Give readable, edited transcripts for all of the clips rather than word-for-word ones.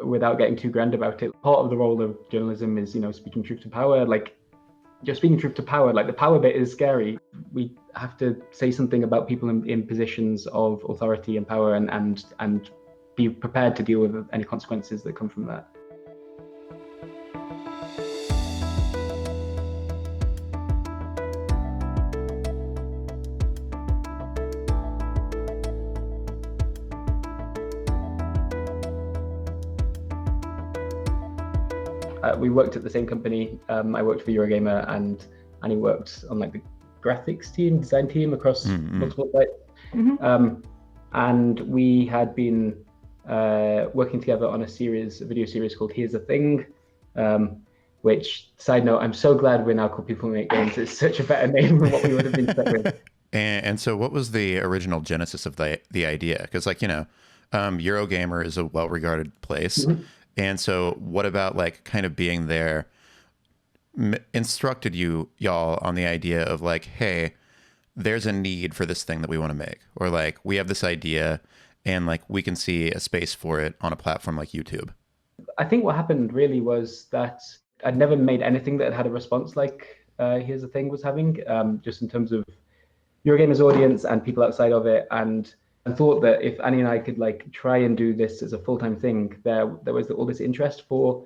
without getting too grand about it. Part of the role of journalism is, speaking truth to power. Like, just speaking truth to power, like the power bit is scary. We have to say something about people in positions of authority and power, and be prepared to deal with any consequences that come from that. We worked at the same company. I worked for Eurogamer, and Annie worked on like the graphics team, design team across multiple sites. And we had been working together on a video series called Here's the Thing, which, side note, I'm so glad we're now called People Who Make Games. It's such a better name than what we would have been stuck with. And so what was the original genesis of the idea? Because Eurogamer is a well-regarded place. And so what about like kind of being there instructed y'all on the idea of like, hey, there's a need for this thing that we want to make, or like we have this idea and like we can see a space for it on a platform like YouTube? I think what happened really was that I'd never made anything that had a response like Here's the Thing was having, just in terms of Eurogamer's audience and people outside of it, and thought that if Annie and I could like try and do this as a full-time thing, there was all this interest for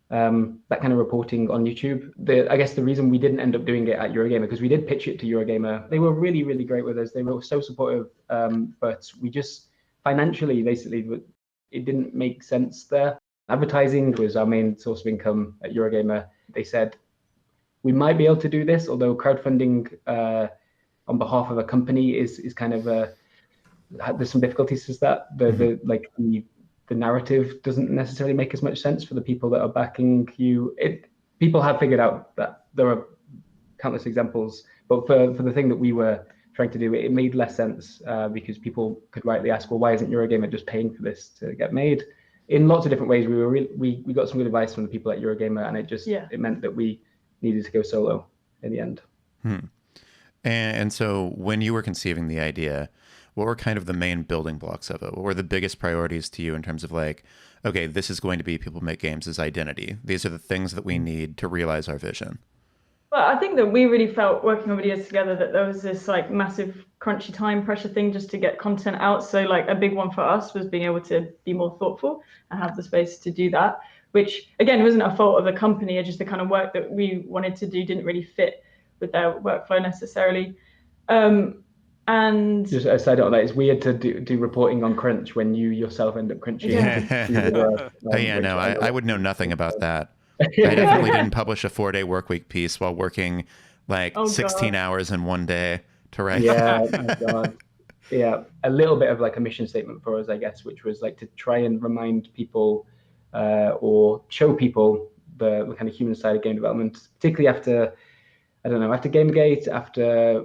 that kind of reporting on YouTube. I guess the reason we didn't end up doing it at Eurogamer, because we did pitch it to Eurogamer. They were really, really great with us. They were so supportive, but we just financially, basically, it didn't make sense there. Advertising was our main source of income at Eurogamer. They said we might be able to do this, although crowdfunding on behalf of a company is kind of there's some difficulties with that. The narrative doesn't necessarily make as much sense for the people that are backing you. People have figured out that there are countless examples, but for the thing that we were trying to do, it made less sense because people could rightly ask, well, why isn't Eurogamer just paying for this to get made? In lots of different ways, we got some good advice from the people at Eurogamer, and it meant that we needed to go solo in the end. And so when you were conceiving the idea, what were kind of the main building blocks of it? What were the biggest priorities to you in terms of like, okay, this is going to be People Make Games' identity. These are the things that we need to realize our vision. Well, I think that we really felt working on videos together that there was this like massive crunchy time pressure thing just to get content out. So like a big one for us was being able to be more thoughtful and have the space to do that, which again wasn't a fault of the company. Just the kind of work that we wanted to do didn't really fit with their workflow necessarily. And just a side note, that it's weird to do reporting on crunch when you yourself end up crunching. I would know nothing about that. I definitely didn't publish a 4-day work week piece while working like 16 hours in one day to write. Yeah, oh God. Yeah, a little bit of like a mission statement for us, I guess, which was like to try and remind people or show people the kind of human side of game development, particularly after Gamergate, after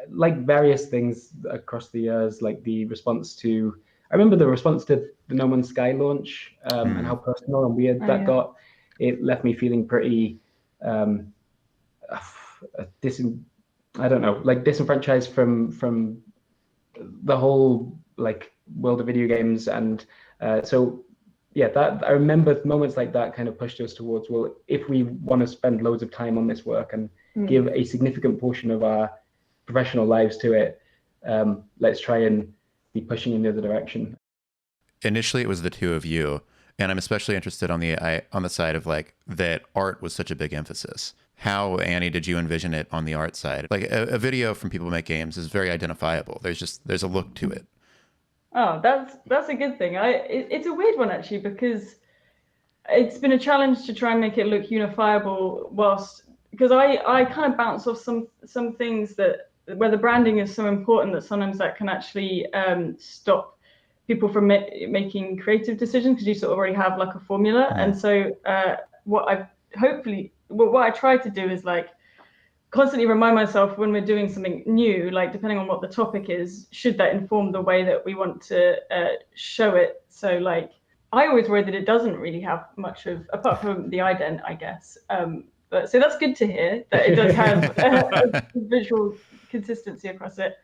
like various things across the years, like I remember the response to the No Man's Sky launch and how personal and weird that got. It left me feeling pretty disenfranchised from the whole like world of video games. And that I remember moments like that kind of pushed us towards, well, if we want to spend loads of time on this work and give a significant portion of our professional lives to it, let's try and be pushing in the other direction. Initially, it was the two of you, and I'm especially interested on the side of like that art was such a big emphasis. How, Annie, did you envision it on the art side? Like a video from People Who Make Games is very identifiable. There's a look to it. Oh, that's a good thing. It's a weird one actually, because it's been a challenge to try and make it look unifiable because I kind of bounce off some things where the branding is so important that sometimes that can actually stop people from making creative decisions, because you sort of already have like a formula. And so what I try to do is like constantly remind myself when we're doing something new, like depending on what the topic is, should that inform the way that we want to show it. So like I always worry that it doesn't really have much of, apart from the ident, I guess. But so that's good to hear that it does have a visual consistency across it.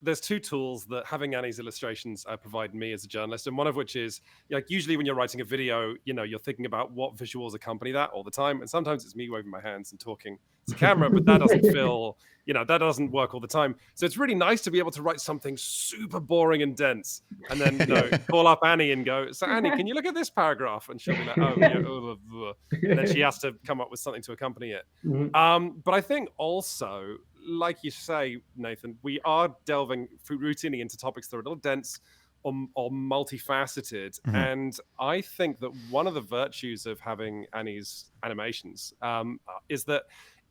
there's two tools that having Annie's illustrations provide me as a journalist, and one of which is like usually when you're writing a video, you're thinking about what visuals accompany that all the time, and sometimes it's me waving my hands and talking to camera, but that doesn't feel, that doesn't work all the time. So it's really nice to be able to write something super boring and dense, and then call up Annie and go, so Annie, can you look at this paragraph? And she'll be like, oh yeah, and then she has to come up with something to accompany it. But I think also, like you say, Nathan, we are delving routinely into topics that are a little dense or multifaceted. And I think that one of the virtues of having Annie's animations is that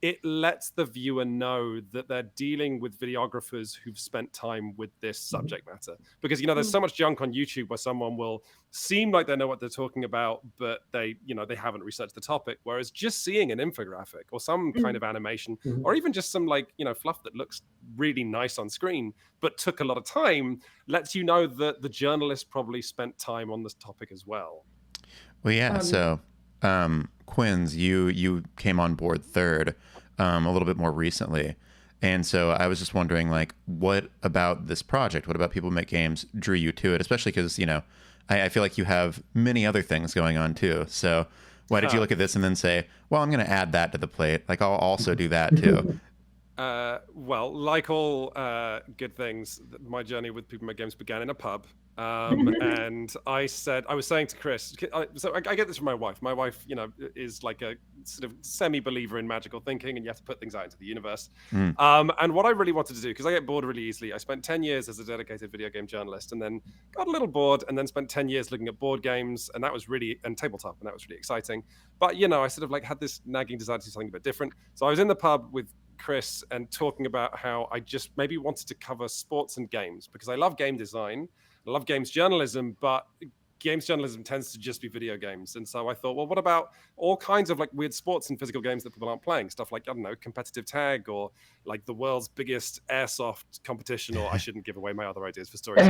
it lets the viewer know that they're dealing with videographers who've spent time with this subject matter. Because, there's so much junk on YouTube where someone will seem like they know what they're talking about, but they haven't researched the topic. Whereas just seeing an infographic or some kind of animation, or even just some fluff that looks really nice on screen, but took a lot of time, lets you know that the journalist probably spent time on this topic as well. Well, yeah. So, Quins, you came on board third a little bit more recently. And so I was just wondering, what about this project? What about People Make Games drew you to it? Especially because, I feel like you have many other things going on too. So why did you look at this and then say, well, I'm going to add that to the plate. I'll also do that too. Well, like all good things, my journey with People Make Games began in a pub. And I was saying to Chris, so I get this from my wife. My wife, is like a sort of semi-believer in magical thinking, and you have to put things out into the universe. And what I really wanted to do, because I get bored really easily, I spent 10 years as a dedicated video game journalist, and then got a little bored, and then spent 10 years looking at board games, and tabletop, and that was really exciting. But, I sort of had this nagging desire to do something a bit different. So I was in the pub with Chris and talking about how I just maybe wanted to cover sports and games, because I love game design. I love games journalism, but games journalism tends to just be video games. And so I thought, well, what about all kinds of weird sports and physical games that people aren't playing? Stuff like, I don't know, competitive tag, or the world's biggest airsoft competition, or I shouldn't give away my other ideas for stories.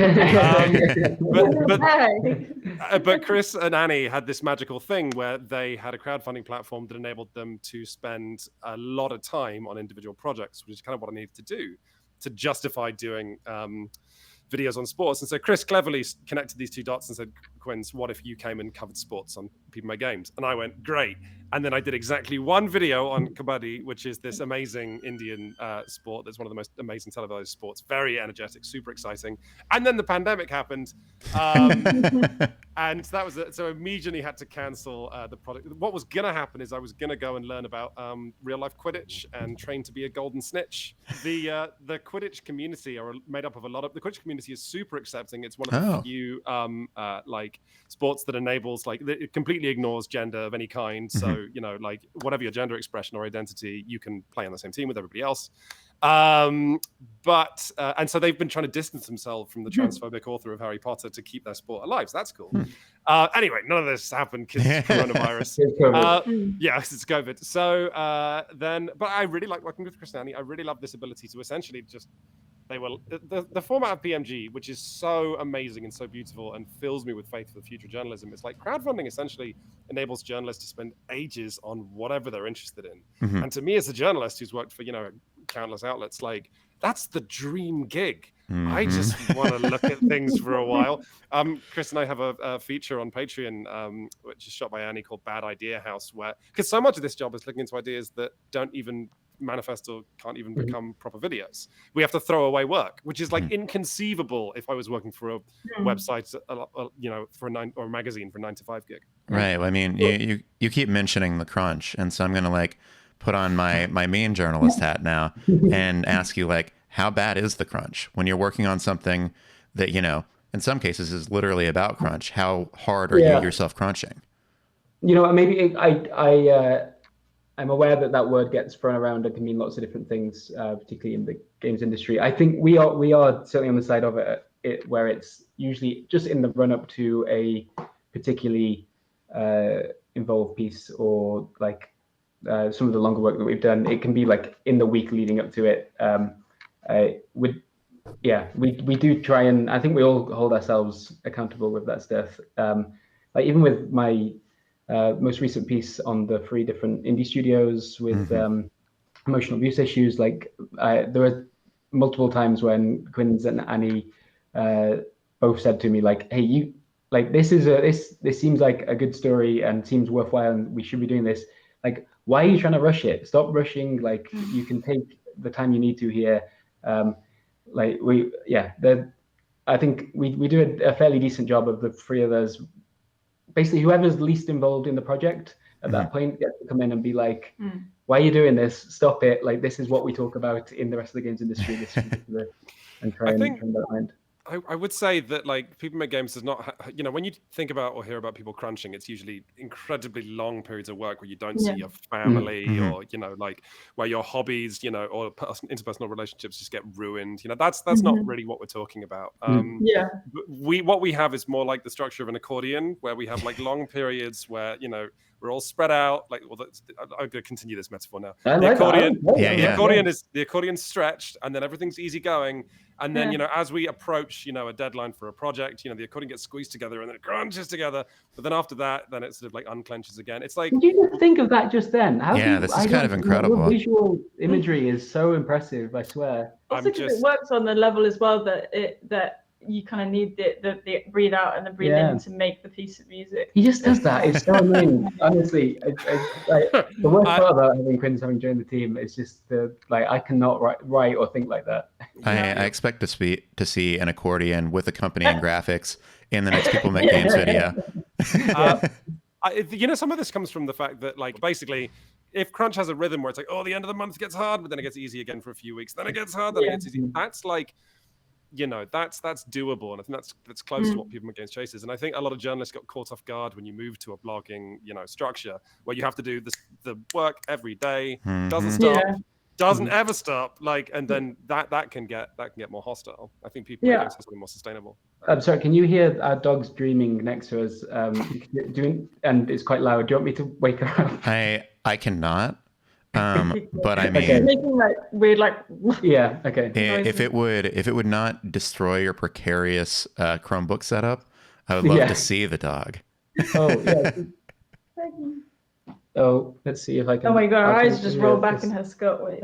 But Chris and Annie had this magical thing where they had a crowdfunding platform that enabled them to spend a lot of time on individual projects, which is kind of what I needed to do to justify doing videos on sports. And so Chris cleverly connected these two dots and said, Quins, what if you came and covered sports on People Make Games? And I went, great. And then I did exactly one video on kabaddi, which is this amazing Indian sport that's one of the most amazing televised sports, very energetic, super exciting. And then the pandemic happened. And that was it. So immediately had to cancel the product. What was going to happen is I was going to go and learn about real life Quidditch and train to be a golden snitch. The Quidditch community are made up of the Quidditch community is super accepting. It's one of the few sports that enables it completely ignores gender of any kind. So, whatever your gender expression or identity, you can play on the same team with everybody else. And so they've been trying to distance themselves from the transphobic author of Harry Potter to keep their sport alive. So that's cool. Anyway, none of this happened because coronavirus. Yes, it's COVID. So but I really like working with Chris and Annie. I really love this ability to essentially just, the format of PMG, which is so amazing and so beautiful and fills me with faith for the future of journalism. It's crowdfunding essentially enables journalists to spend ages on whatever they're interested in. And to me, as a journalist who's worked for, countless outlets, that's the dream gig. I just want to look at things for a while. Chris and I have a feature on Patreon, which is shot by Annie, called Bad Idea House, because so much of this job is looking into ideas that don't even manifest or can't even become proper videos. We have to throw away work, which is inconceivable if I was working for a website, for a magazine for a 9-to-5 gig. Right. Well, I mean, you keep mentioning the crunch, and so I'm going to put on my main journalist hat now and ask you, how bad is the crunch when you're working on something that, in some cases is literally about crunch? How hard are you yourself crunching? Maybe I'm aware that word gets thrown around and can mean lots of different things, particularly in the games industry. I think we are certainly on the side of it where it's usually just in the run up to a particularly involved piece, or some of the longer work that we've done. It can be in the week leading up to it. We do try, and I think we all hold ourselves accountable with that stuff. Even with my most recent piece on the 3 different indie studios with emotional abuse issues, there are multiple times when Quintin and Annie both said to me like, hey, you like this seems like a good story and seems worthwhile and we should be doing this. Like, why are you trying to rush it? Stop rushing. Like, you can take the time you need to here. I think we do a fairly decent job of the three of us. Basically, whoever's least involved in the project at that point gets to come in and be like, why are you doing this? Stop it. Like, this is what we talk about in the rest of the games industry. This is ridiculous. And try and mind. I would say that like People Make Games does not, when you think about or hear about people crunching, it's usually incredibly long periods of work where you don't see your family or, like where your hobbies, or interpersonal relationships just get ruined. That's not really what we're talking about. What we have is more like the structure of an accordion where we have like long periods where, we're all spread out. Like, I'm going to continue this metaphor now. The accordion's stretched, and then everything's easy going. And then, as we approach, a deadline for a project, the accordion gets squeezed together and then it crunches together. But then after that, then it sort of like unclenches again. It's like, did you just think of that just then? This is kind of incredible. The visual imagery is so impressive. I swear. Also, because it works on the level as well that you kind of need the breathe out and the breathe in to make the piece of music. He just does that. It's so annoying. Honestly, the worst part about having Quintin join the team is just I cannot write or think like that. I expect to see an accordion with accompanying graphics in the next People Make Games video. Some of this comes from the fact that like basically, if crunch has a rhythm where it's like, oh, the end of the month gets hard, but then it gets easy again for a few weeks, then it gets hard, then it gets easy. That's like, that's doable, and I think that's close to what People Make Games chases. And I think a lot of journalists got caught off guard when you move to a blogging, structure where you have to do the work every day, doesn't stop, doesn't ever stop, and then that can get more hostile. I think People Make Games has to be more sustainable. I'm sorry, can you hear our dogs dreaming next to us? And it's quite loud. Do you want me to wake her up? I cannot. But I mean, okay. Making like weird, okay. If it would not destroy your precarious Chromebook setup, I would love to see the dog. Let's see if I can. Oh my god, her eyes just roll back in her skirt. Wait.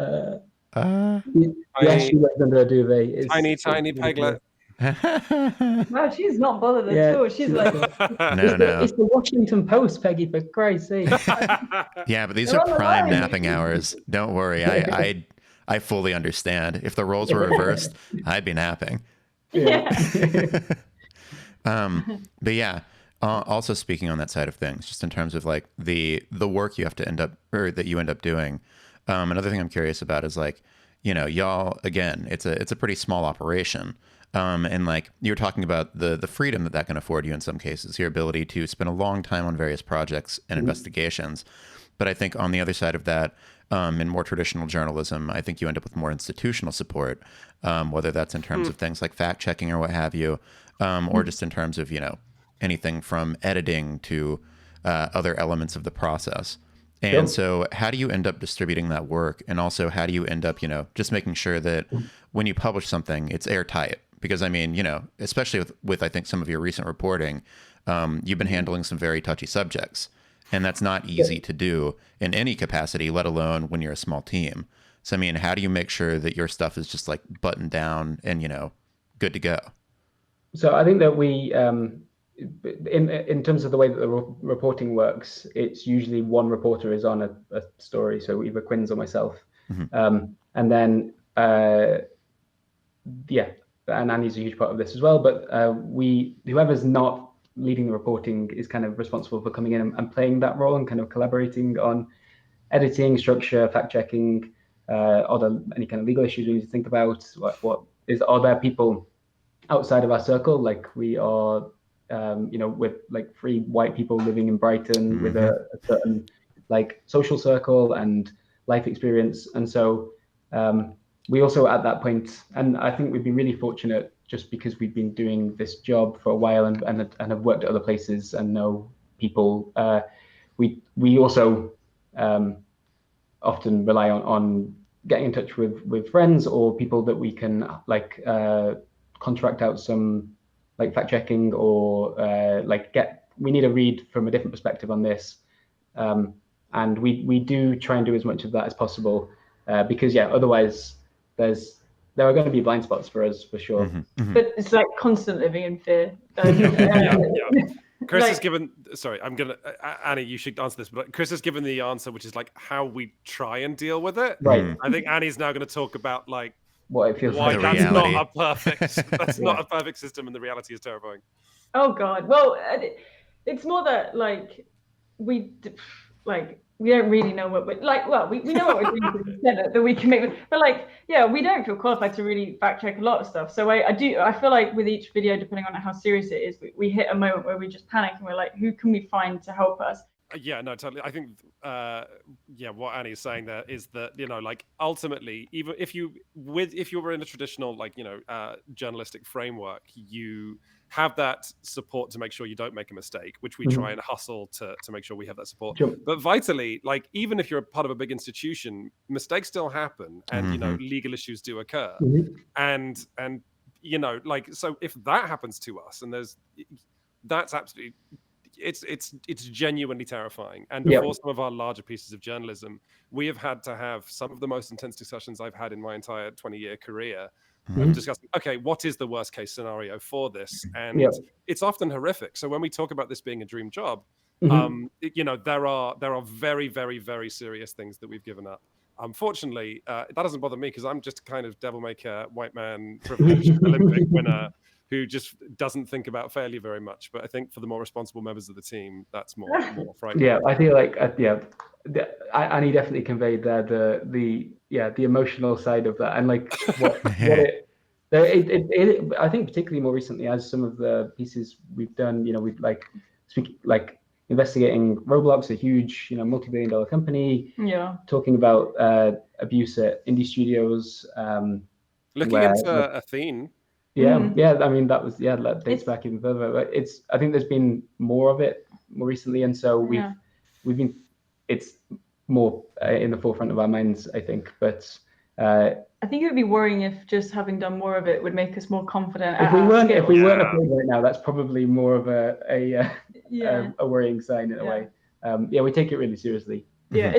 She lives under a duvet. Tiny peglet. No, she's not bothered at all. She's like, no. It's the Washington Post, Peggy, for Christ's sake. Yeah, but these are prime napping hours. Don't worry, I fully understand. If the roles were reversed, I'd be napping. But yeah. Also speaking on that side of things, just in terms of like the work you have to end up doing. Another thing I'm curious about is like, y'all, again, it's a pretty small operation. And like you were talking about the freedom that can afford you in some cases, your ability to spend a long time on various projects and investigations. But I think on the other side of that, in more traditional journalism, I think you end up with more institutional support, whether that's in terms of things like fact checking or what have you, or just in terms of, anything from editing to other elements of the process. And so how do you end up distributing that work? And also how do you end up, just making sure that when you publish something, it's airtight? Because I mean, especially with I think some of your recent reporting, you've been handling some very touchy subjects, and that's not easy to do in any capacity, let alone when you're a small team. So I mean, how do you make sure that your stuff is just like buttoned down and, good to go? So I think that we, in terms of the way that the reporting works, it's usually one reporter is on a story, so either Quintin or myself, and then and Annie's a huge part of this as well. But whoever's not leading the reporting is kind of responsible for coming in and playing that role and kind of collaborating on editing, structure, fact checking, any kind of legal issues we need to think about. Are there people outside of our circle? Like we are. With like 3 white people living in Brighton with a certain like social circle and life experience. And so we also at that point, and I think we've been really fortunate just because we've been doing this job for a while and have worked at other places and know people. We also often rely on getting in touch with friends or people that we can like contract out some like fact checking or we need a read from a different perspective on this. And we do try and do as much of that as possible because otherwise there's there are going to be blind spots for us for sure. But it's like constant living in fear. Yeah. Chris Like- has given. Sorry, I'm gonna Annie. You should answer this, but Chris has given the answer, which is like how we try and deal with it. Right. I think Annie's now going to talk about like What it feels why like. The that's reality. not a perfect. That's not a perfect system, and the reality is terrifying. Oh God. Well, it's more that like we don't really know what we're like. Well, we know what we're doing to the extent that we can make, but like, yeah, we don't feel qualified to really fact check a lot of stuff. So I feel like with each video, depending on how serious it is, we hit a moment where we just panic and we're like, who can we find to help us? Yeah, no, totally. I think, what Annie's saying there is that, you know, like ultimately, even if you were in a traditional, like, you know, journalistic framework, you have that support to make sure you don't make a mistake, which we try and hustle to make sure we have that support. Sure. But vitally, like, even if you're a part of a big institution, mistakes still happen, and you know, legal issues do occur, and you know, like, so if that happens to us, and that's absolutely. It's genuinely terrifying. And before some of our larger pieces of journalism, we have had to have some of the most intense discussions I've had in my entire 20-year career of discussing, okay, what is the worst case scenario for this? And it's often horrific. So when we talk about this being a dream job, you know, there are very, very, very serious things that we've given up. Unfortunately, that doesn't bother me because I'm just a kind of devil maker, white man, privileged Olympic winner who just doesn't think about failure very much. But I think for the more responsible members of the team, that's more frightening. Yeah, I feel like Annie definitely conveyed there the emotional side of that, and like what it I think particularly more recently, as some of the pieces we've done, you know, we've like investigating Roblox, a huge, you know, multi-billion-dollar company, talking about abuse at indie studios, looking into Athene. Yeah, I mean that dates back even further. But I think there's been more of it more recently, and so we've been it's more in the forefront of our minds, I think. But I think it would be worrying if just having done more of it would make us more confident. If we weren't afraid right now, that's probably more of a worrying sign in a way. We take it really seriously. Yeah,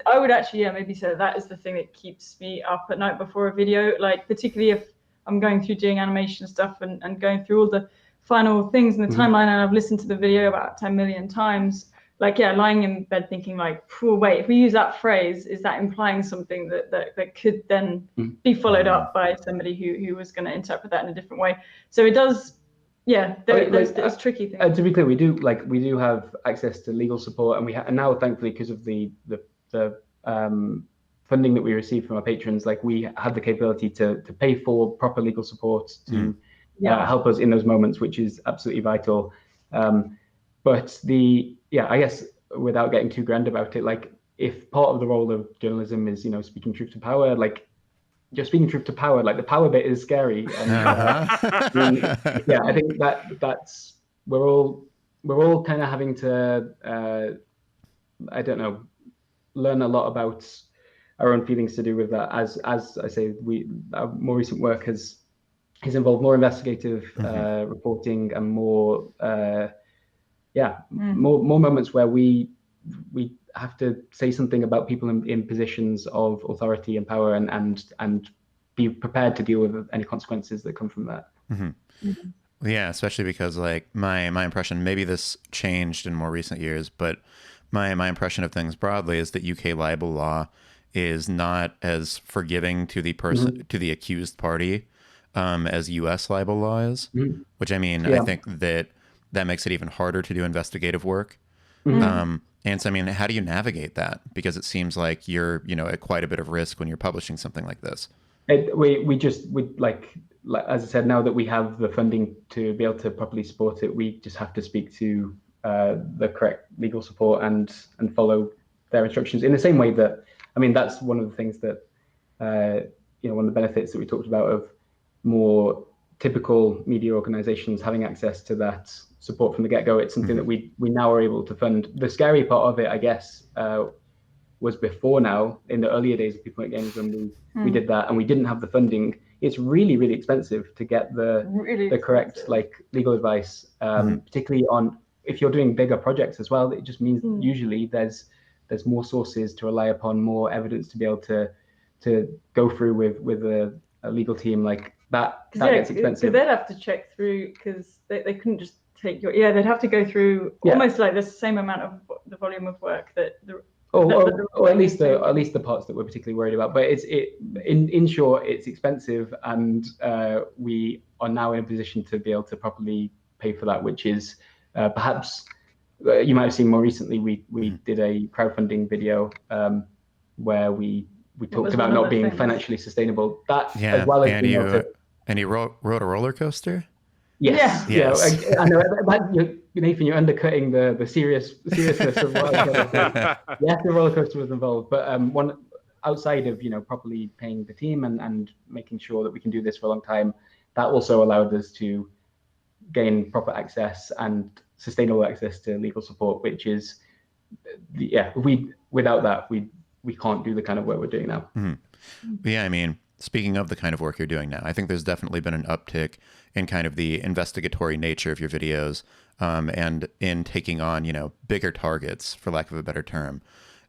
I would actually maybe say that is the thing that keeps me up at night before a video, like particularly if I'm going through doing animation stuff and going through all the final things in the timeline, and I've listened to the video about 10 million times. Like, lying in bed thinking like, wait, if we use that phrase, is that implying something that could then be followed up by somebody who was going to interpret that in a different way? So it does, there's tricky things. To be clear, we do have access to legal support, and and now thankfully because of the funding that we receive from our patrons, like we have the capability to pay for proper legal support to help us in those moments, which is absolutely vital. But I guess without getting too grand about it, like if part of the role of journalism is, you know, speaking truth to power, like just speaking truth to power, like the power bit is scary. And, I think that's we're all kind of having to I don't know, learn a lot about our own feelings to do with that. As I say, our more recent work has involved more investigative reporting and more more moments where we have to say something about people in positions of authority and power and be prepared to deal with any consequences that come from that. Yeah, especially because like my impression, maybe this changed in more recent years, but my impression of things broadly is that UK libel law is not as forgiving to the person to the accused party as US libel law is, which I mean, I think that makes it even harder to do investigative work. And so, I mean, how do you navigate that? Because it seems like you're, you know, at quite a bit of risk when you're publishing something like this. We like as I said, now that we have the funding to be able to properly support it, we just have to speak to the correct legal support and follow their instructions in the same way that, I mean, that's one of the things that, one of the benefits that we talked about of more typical media organizations having access to that support from the get-go. It's something that we now are able to fund. The scary part of it, I guess, was before now. In the earlier days of People Make Games, when we did that and we didn't have the funding, it's really, really expensive to get the correct like legal advice, particularly on if you're doing bigger projects as well. It just means usually there's more sources to rely upon, more evidence to be able to go through with a legal team, like that yeah, gets expensive. They'd have to check through, because they couldn't just take your, they'd have to go through almost like the same amount of the volume of work that or at least the parts that we're particularly worried about. But in short, it's expensive, and we are now in a position to be able to properly pay for that, which is perhaps you might have seen more recently. We did a crowdfunding video where we talked about not being financially sustainable. That as well as being able to. And you rode a roller coaster? Yes. Yeah. I know Nathan, you're undercutting the seriousness of what I said. Yes, the roller coaster was involved, but one outside of properly paying the team and making sure that we can do this for a long time, that also allowed us to gain proper access and sustainable access to legal support, which is without that we can't do the kind of work we're doing now. Yeah, I mean, speaking of the kind of work you're doing now, I think there's definitely been an uptick in kind of the investigatory nature of your videos, and in taking on, bigger targets, for lack of a better term.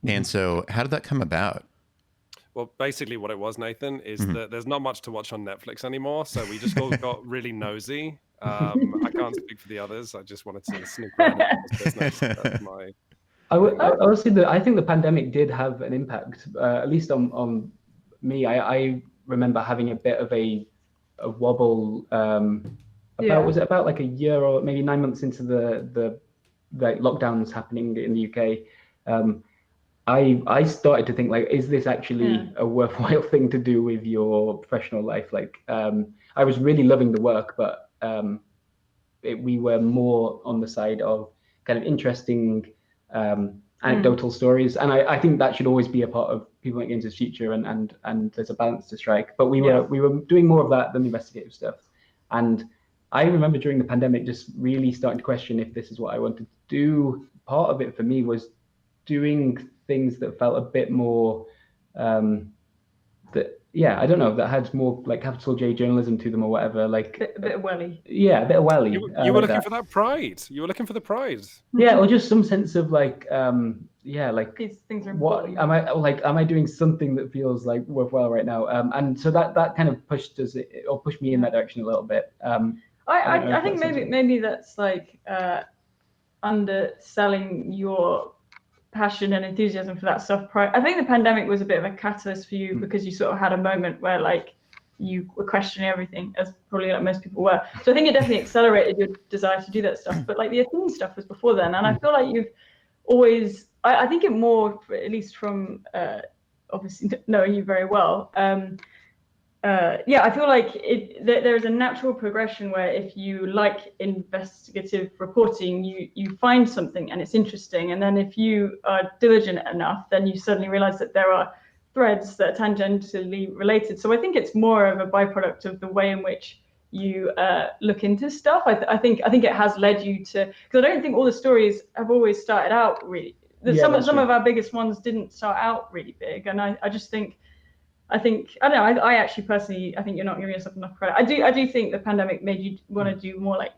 And so how did that come about? Well, basically what it was, Nathan, is that there's not much to watch on Netflix anymore. So we just all got really nosy. I can't speak for the others. I just wanted to sneak around this business. That's my... I think the pandemic did have an impact, at least on me. I remember having a bit of a wobble was it about like a year or maybe 9 months into the lockdowns happening in the UK. I started to think, like, is this actually a worthwhile thing to do with your professional life? Like, I was really loving the work, but we were more on the side of kind of interesting anecdotal stories, and I think that should always be a part of People Make Games' future, and there's a balance to strike. But we were doing more of that than the investigative stuff, and I remember during the pandemic just really starting to question if this is what I wanted to do. Part of it for me was doing things that felt a bit more I don't know, that had more like capital J journalism to them or whatever, like a bit of welly. Yeah, a bit of welly. You were looking for that pride. You were looking for the pride. Yeah, or just some sense of like like these things are what am I doing something that feels like worthwhile right now? And so that kind of pushed me in that direction a little bit. I think maybe that's like underselling your passion and enthusiasm for that stuff. I think the pandemic was a bit of a catalyst for you, because you sort of had a moment where like you were questioning everything, as probably like most people were. So I think it definitely accelerated your desire to do that stuff. But like the Athene stuff was before then, and I feel like you've always, I think it more, at least from obviously knowing you very well, I feel like there is a natural progression where if you like investigative reporting, you find something and it's interesting, and then if you are diligent enough, then you suddenly realize that there are threads that are tangentially related. So I think it's more of a byproduct of the way in which you look into stuff. I think it has led you to, because I don't think all the stories have always started out really. Some of our biggest ones didn't start out really big, and I just think. I don't know. I actually personally, I think you're not giving yourself enough credit. I do think the pandemic made you want to do more like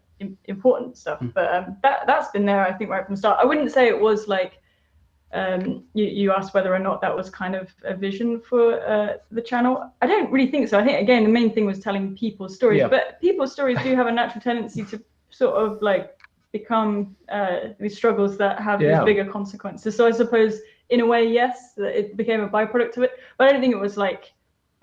important stuff, but that's been there, I think, right from the start. I wouldn't say it was like you asked whether or not that was kind of a vision for the channel. I don't really think so. I think again the main thing was telling people's stories, but people's stories do have a natural tendency to sort of like become these struggles that have these bigger consequences. So I suppose in a way, yes, it became a byproduct of it, but I don't think it was like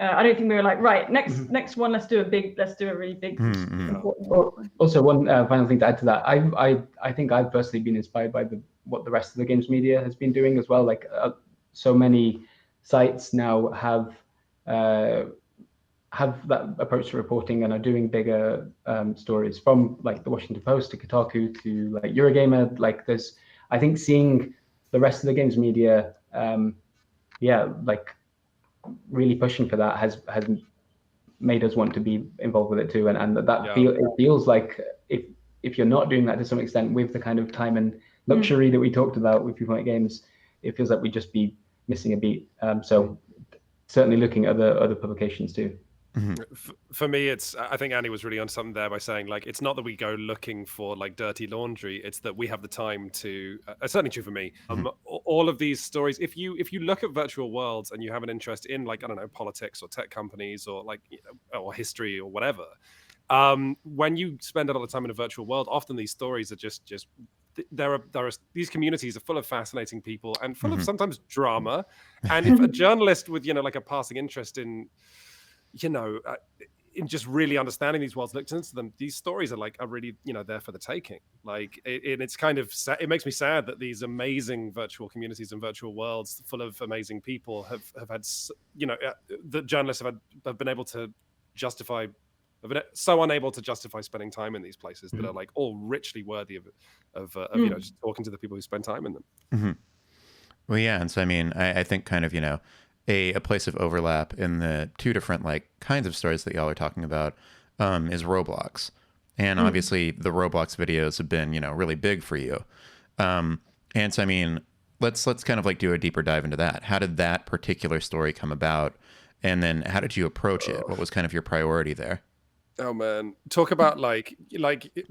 I don't think we were like, right, next one, let's do a really big important one. Also, one final thing to add to that, I think I've personally been inspired by what the rest of the games media has been doing as well. Like so many sites now have that approach to reporting and are doing bigger stories, from like the Washington Post to Kotaku to like Eurogamer. Like there's, I think seeing the rest of the games media, like really pushing for that has made us want to be involved with it too. And it feels like if you're not doing that to some extent with the kind of time and luxury that we talked about with People Make Games, it feels like we'd just be missing a beat. So certainly looking at other publications too. For me, I think Annie was really on something there by saying, like, it's not that we go looking for like dirty laundry, it's that we have the time to, it's certainly true for me, all of these stories. If you look at virtual worlds and you have an interest in, like, I don't know, politics or tech companies or like, or history or whatever, when you spend a lot of time in a virtual world, often these stories are just there are these communities are full of fascinating people and full of sometimes drama. And if a journalist with, like a passing interest in, in just really understanding these worlds, looked into them, these stories are really, there for the taking. Like, it's kind of, it makes me sad that these amazing virtual communities and virtual worlds full of amazing people have had, the journalists have been able to justify, so unable to justify spending time in these places that are like all richly worthy of just talking to the people who spend time in them. Well, yeah, and so I mean, I think kind of a place of overlap in the two different like kinds of stories that y'all are talking about is Roblox, and obviously the Roblox videos have been really big for you, and so I mean, let's kind of like do a deeper dive into that. How did that particular story come about, and then how did you approach it? What was kind of your priority there? Oh man, talk about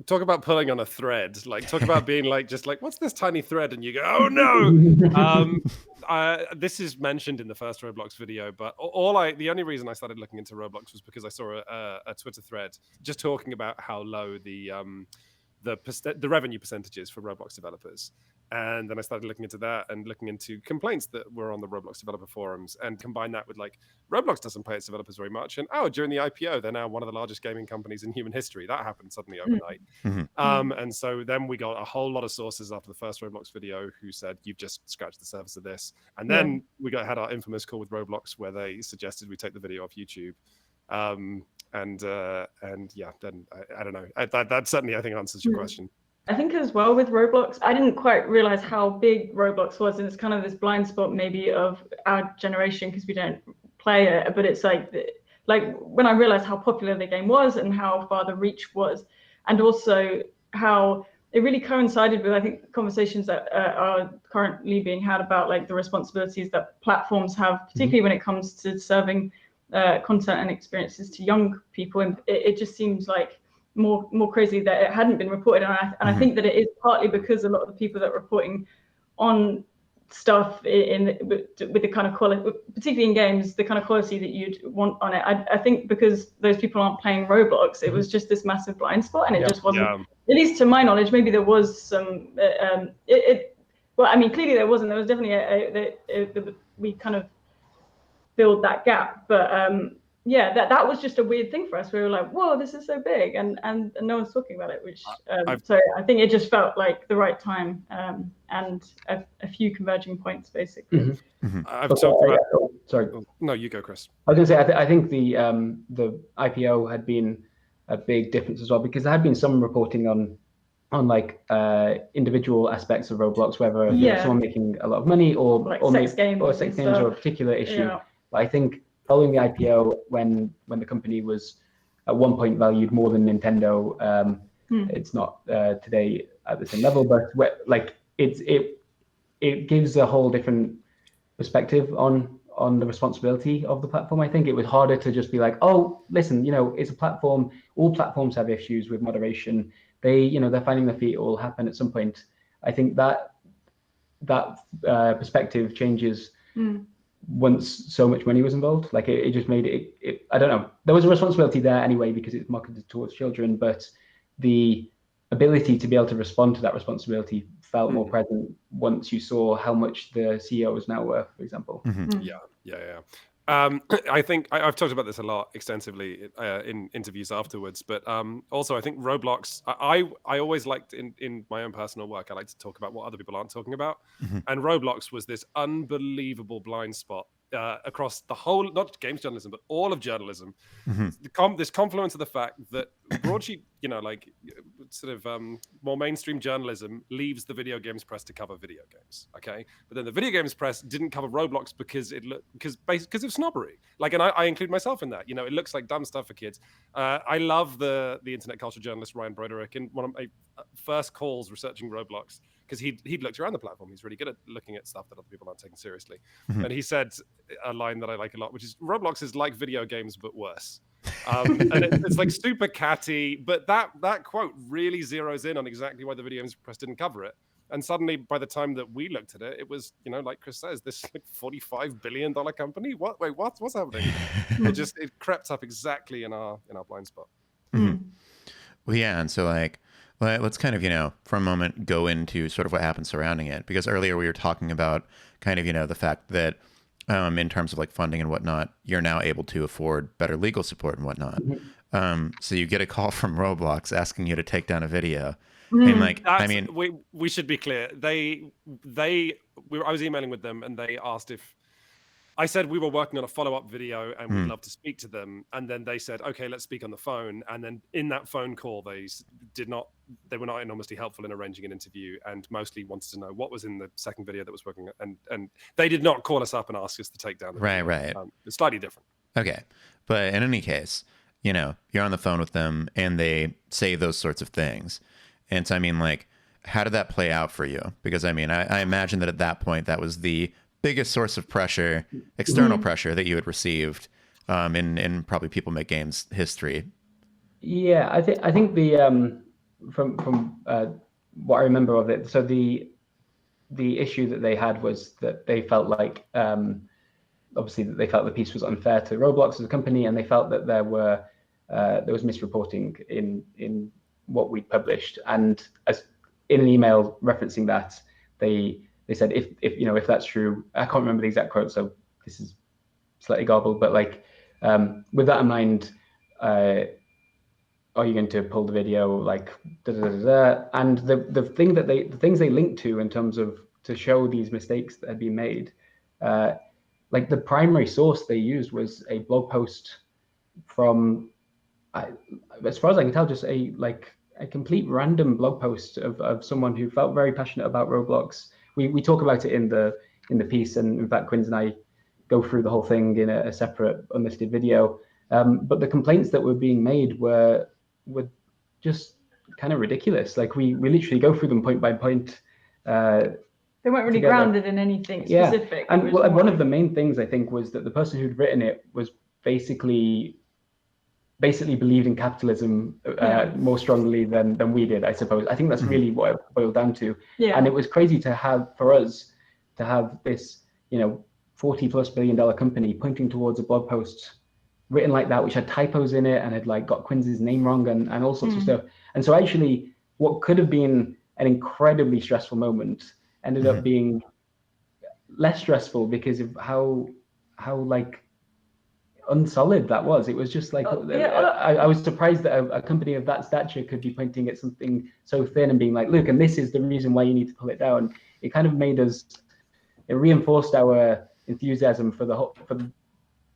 talk about pulling on a thread. Like, talk about being just like, what's this tiny thread? And you go, oh no. This is mentioned in the first Roblox video, but the only reason I started looking into Roblox was because I saw a Twitter thread just talking about how low the revenue percentages for Roblox developers. And then I started looking into that and looking into complaints that were on the Roblox developer forums, and combine that with like, Roblox doesn't pay its developers very much. And during the IPO, they're now one of the largest gaming companies in human history. That happened suddenly overnight. And so then we got a whole lot of sources after the first Roblox video who said, you've just scratched the surface of this. And then we had our infamous call with Roblox where they suggested we take the video off YouTube. And yeah, then I don't know. That certainly, I think, answers your question. I think as well with Roblox, I didn't quite realize how big Roblox was, and it's kind of this blind spot maybe of our generation because we don't play it. But it's like when I realized how popular the game was and how far the reach was, and also how it really coincided with, I think, conversations that are currently being had about like the responsibilities that platforms have, particularly when it comes to serving content and experiences to young people. And it just seems like more crazy that it hadn't been reported, and I think that it is partly because a lot of the people that are reporting on stuff with the kind of quality, particularly in games, the kind of quality that you'd want on it. I think because those people aren't playing Roblox, it was just this massive blind spot, and it just wasn't. At least to my knowledge, maybe there was some. Well, I mean, clearly there wasn't. There was definitely we kind of filled that gap, but. Yeah, that was just a weird thing for us. We were like, whoa, this is so big, and no one's talking about it, which so I think it just felt like the right time, and a few converging points basically. I've talked about... Sorry. No, you go, Chris. I was going to say, I think the IPO had been a big difference as well, because there had been some reporting on like individual aspects of Roblox, whether someone making a lot of money or like sex games or a particular issue. But I think following the IPO, when the company was at one point valued more than Nintendo, it's not today at the same level, but like it gives a whole different perspective on the responsibility of the platform. I think it was harder to just be like, oh, listen, it's a platform. All platforms have issues with moderation. They're finding their feet. It will happen at some point. I think that perspective changes. Once so much money was involved, like it just made it I don't know, there was a responsibility there anyway because it's marketed towards children, but the ability to be able to respond to that responsibility felt more present once you saw how much the CEO is now worth, for example. Yeah. I think I've talked about this a lot extensively in interviews afterwards, but also I think Roblox, I always liked in my own personal work, I like to talk about what other people aren't talking about. And Roblox was this unbelievable blind spot across the whole, not just games journalism, but all of journalism. This confluence of the fact that broadsheet, sort of more mainstream journalism leaves the video games press to cover video games, okay? But then the video games press didn't cover Roblox because of snobbery. Like, and I include myself in that. It looks like dumb stuff for kids. I love the internet culture journalist Ryan Broderick in one of my first calls researching Roblox, because he'd looked around the platform. He's really good at looking at stuff that other people aren't taking seriously. And he said a line that I like a lot, which is, Roblox is like video games, but worse. And it's like super catty, but that quote really zeroes in on exactly why the video games press didn't cover it. And suddenly, by the time that we looked at it, it was, like Chris says, this like $45 billion company. What? Wait, what? What's happening? it crept up exactly in our blind spot. Mm-hmm. Well, yeah, and so like, let's kind of, for a moment, go into sort of what happened surrounding it, because earlier we were talking about kind of, the fact that in terms of like funding and whatnot, you're now able to afford better legal support and whatnot. So you get a call from Roblox asking you to take down a video. And like, we should be clear. I was emailing with them, and they asked if I said we were working on a follow-up video and we'd love to speak to them. And then they said, okay, let's speak on the phone. And then in that phone call, they were not enormously helpful in arranging an interview, and mostly wanted to know what was in the second video that was working. And they did not call us up and ask us to take down the video. Right. It's slightly different. Okay. But in any case, you're on the phone with them and they say those sorts of things. And so, like, how did that play out for you? Because, I imagine that at that point, that was the biggest source of pressure, external pressure that you had received in probably People Make Games history. Yeah, I think the from what I remember of it, so the issue that they had was that they felt like obviously that they felt the piece was unfair to Roblox as a company, and they felt that there was misreporting in what we published. And as in an email referencing that, they said if that's true, I can't remember the exact quote, so this is slightly garbled, but like with that in mind, are you going to pull the video, like and the things they linked to in terms of to show these mistakes that had been made, like the primary source they used was a blog post from, as far as I can tell, just a complete random blog post of someone who felt very passionate about Roblox. We talk about it in the piece, and in fact, Quintin and I go through the whole thing in a separate unlisted video. But the complaints that were being made were just kind of ridiculous. Like we literally go through them point by point. They weren't really grounded in anything specific. Yeah. And one of the main things I think was that the person who'd written it was basically believed in capitalism more strongly than we did, I suppose. I think that's really what it boiled down to. Yeah. And it was crazy for us to have this, $40+ billion company pointing towards a blog post written like that, which had typos in it and had like got Quincy's name wrong and all sorts of stuff. And so actually what could have been an incredibly stressful moment ended up being less stressful because of how like unsolid that was. It was just like I was surprised that a company of that stature could be pointing at something so thin and being like, look, and this is the reason why you need to pull it down. It kind of it reinforced our enthusiasm for the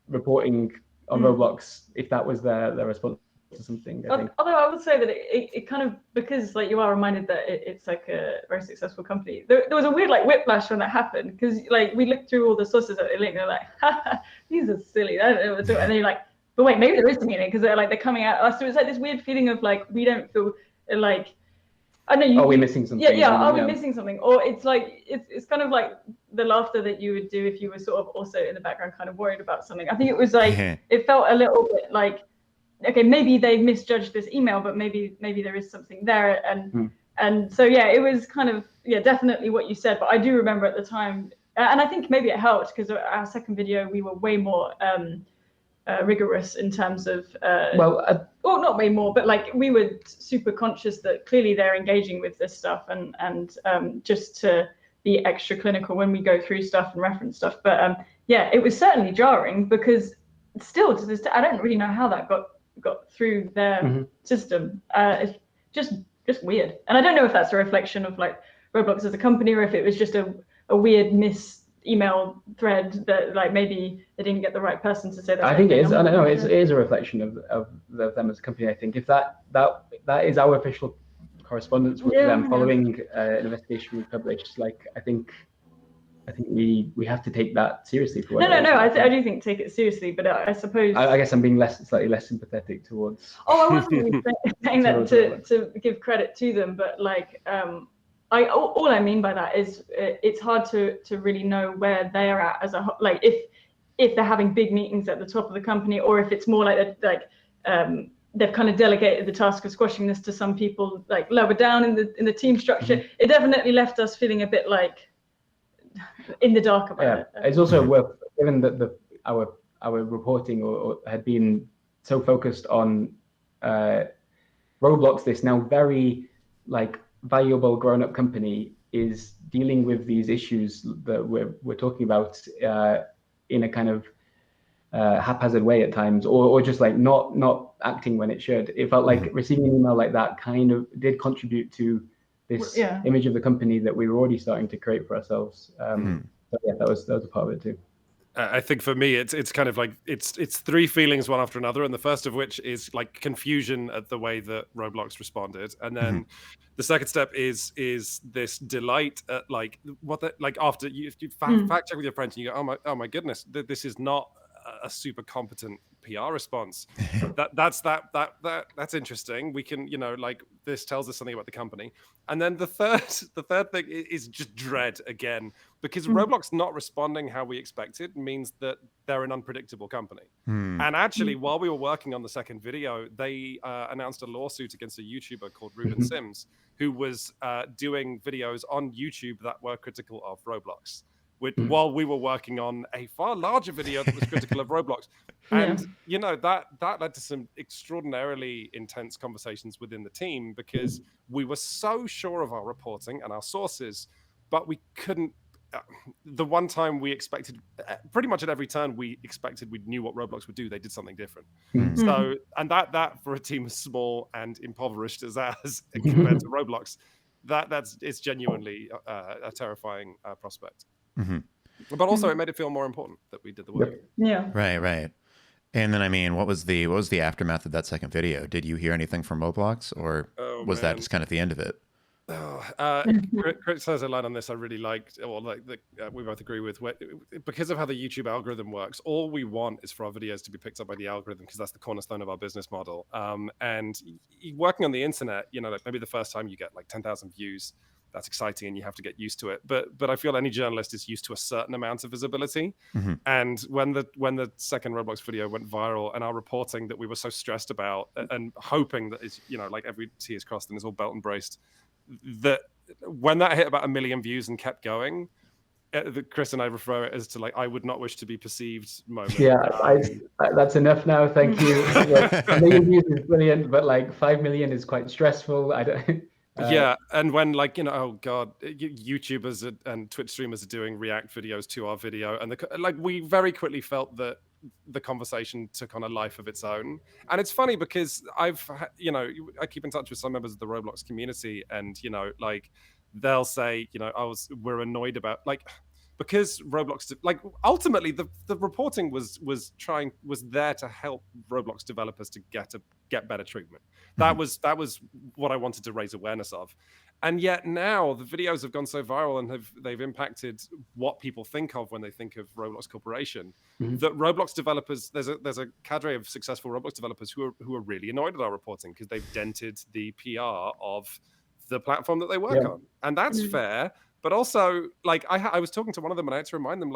reporting on Roblox, if that was their response to something. Although I would say that it kind of, because like you are reminded that it's like a very successful company, there was a weird like whiplash when that happened, because like we looked through all the sources that they linked, they're like, haha, these are silly, I don't know what's, and then you're like, but wait, maybe there is something in it, because they're coming out. So it's like this weird feeling of like we don't feel like, I know are we missing something? Are we missing something? Or it's like it's kind of like the laughter that you would do if you were sort of also in the background kind of worried about something. I think it was like it felt a little bit like, okay, maybe they misjudged this email, but maybe there is something there. And so it was kind of definitely what you said. But I do remember at the time, and I think maybe it helped because our second video we were way more rigorous in terms of well, not way more, but like we were super conscious that clearly they're engaging with this stuff, and just to be extra clinical when we go through stuff and reference stuff. But it was certainly jarring, because still to this day I don't really know how that got through their system. It's just weird, and I don't know if that's a reflection of like Roblox as a company, or if it was just a weird email thread that like maybe they didn't get the right person to say that. I think it is. I don't know. It is a reflection of them as a company. I think if that is our official correspondence with them following an investigation we published, like I think we have to take that seriously. For no. I do think take it seriously, but I suppose I guess I'm being slightly less sympathetic towards. Oh, I wasn't really saying that to give credit to them, but like all I mean by that is it's hard to really know where they're at as a whole, like if they're having big meetings at the top of the company, or if it's more like they've kind of delegated the task of squashing this to some people like lower down in the team structure. It definitely left us feeling a bit like in the dark about it. It's also worth, given that our reporting or had been so focused on Roblox, this now very like valuable grown-up company is dealing with these issues that we're talking about in a kind of haphazard way at times, or just like not acting when it should. It felt like receiving an email like that kind of did contribute to this image of the company that we were already starting to create for ourselves. So yeah, that was a part of it too. I think for me, it's kind of like it's three feelings one after another, and the first of which is like confusion at the way that Roblox responded, and then the second step is this delight at like what the, like after you fact check with your friends and you go, oh my goodness, this is not a super competent PR response. That's interesting. We can, like this tells us something about the company. And then the third thing is just dread again, because Roblox not responding how we expected means that they're an unpredictable company. And actually, while we were working on the second video, they announced a lawsuit against a YouTuber called Ruben Sims, who was doing videos on YouTube that were critical of Roblox. While we were working on a far larger video that was critical of Roblox. And, that led to some extraordinarily intense conversations within the team, because we were so sure of our reporting and our sources, but we couldn't. The one time we expected, pretty much at every turn, we knew what Roblox would do. They did something different. So, and that for a team as small and impoverished as ours compared to Roblox, it's genuinely a terrifying prospect. But also it made it feel more important that we did the work. Right. And then, I mean, what was the aftermath of that second video? Did you hear anything from Roblox, or was that just kind of the end of it? Criticize a line on this I really liked, or we both agree with, because of how the YouTube algorithm works. All we want is for our videos to be picked up by the algorithm, because that's the cornerstone of our business model. And working on the internet, like maybe the first time you get like 10,000 views, that's exciting and you have to get used to it. But I feel any journalist is used to a certain amount of visibility. And when the second Roblox video went viral, and our reporting that we were so stressed about and hoping that is, like every T is crossed and it's all belt and braced, that when that hit about 1 million views and kept going, Chris and I refer it as to like, I would not wish to be perceived moment. That's enough now. Thank you. 1 million views is brilliant, but like 5 million is quite stressful. I don't. And when oh god, YouTubers and Twitch streamers are doing react videos to our video, and we very quickly felt that the conversation took on a life of its own. And it's funny because I keep in touch with some members of the Roblox community, and they'll say, we're annoyed about because Roblox, ultimately the reporting was there to help Roblox developers to get better treatment. That was what I wanted to raise awareness of. And yet now the videos have gone so viral and they've impacted what people think of when they think of Roblox Corporation, that Roblox developers, there's a cadre of successful Roblox developers who are really annoyed at our reporting, because they've dented the PR of the platform that they work on. And that's fair. But also, I was talking to one of them, and I had to remind them,